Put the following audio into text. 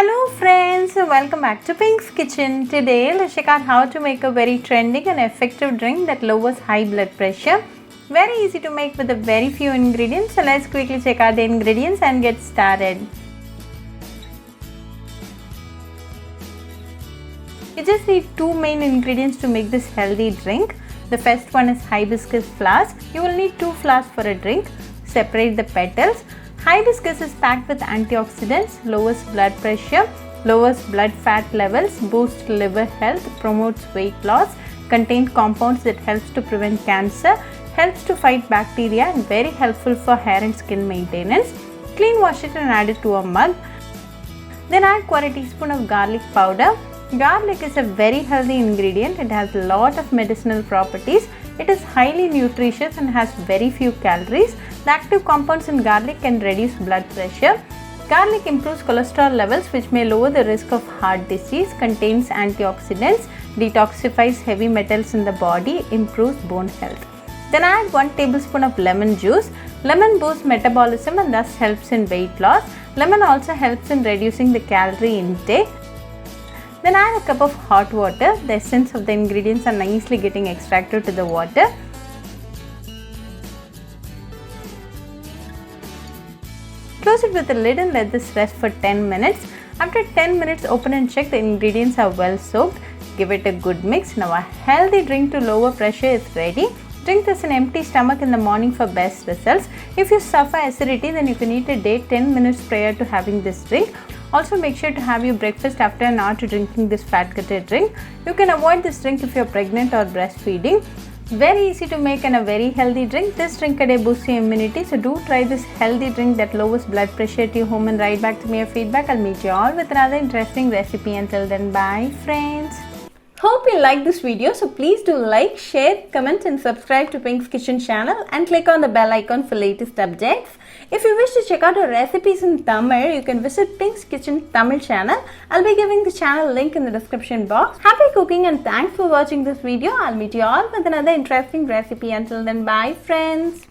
Hello friends, welcome back to Pink's Kitchen. Today let's check out how to make a very trending and effective drink that lowers high blood pressure. Very easy to make with a very few ingredients. So let's quickly check out the ingredients and get started. You just need two main ingredients to make this healthy drink. The first one is hibiscus flowers. You will need 2 flowers for a drink. Separate the petals. Hibiscus is packed with antioxidants, lowers blood pressure, lowers blood fat levels, boosts liver health, promotes weight loss, contains compounds that helps to prevent cancer, helps to fight bacteria and very helpful for hair and skin maintenance. Clean wash it and add it to a mug. Then add 1/4 teaspoon of garlic powder. Garlic is a very healthy ingredient. It has a lot of medicinal properties. It is highly nutritious and has very few calories. The active compounds in garlic can reduce blood pressure. Garlic improves cholesterol levels, which may lower the risk of heart disease, contains antioxidants, detoxifies heavy metals in the body, improves bone health. Then add 1 tablespoon of lemon juice. Lemon boosts metabolism and thus helps in weight loss. Lemon also helps in reducing the calorie intake. Then add a cup of hot water. The essence of the ingredients are nicely getting extracted to the water. Close it with a lid and let this rest for 10 minutes. After 10 minutes, open and check the ingredients are well soaked. Give it a good mix. Now a healthy drink to lower pressure is ready. Drink this on empty stomach in the morning for best results. If you suffer acidity, then you can eat a date 10 minutes prior to having this drink. Also make sure to have your breakfast after an hour to drinking this fat-cutter drink. You can avoid this drink if you are pregnant or breastfeeding. Very easy to make and a very healthy drink. This drink a day boosts your immunity. So do try this healthy drink that lowers blood pressure at your home and write back to me your feedback. I'll meet you all with another interesting recipe. Until then, bye friends. Hope you like this video, so please do like, share, comment and subscribe to Pink's Kitchen channel and click on the bell icon for latest updates. If you wish to check out our recipes in Tamil, you can visit Pink's Kitchen Tamil channel. I'll be giving the channel link in the description box. Happy cooking and thanks for watching this video. I'll meet you all with another interesting recipe. Until then, bye friends.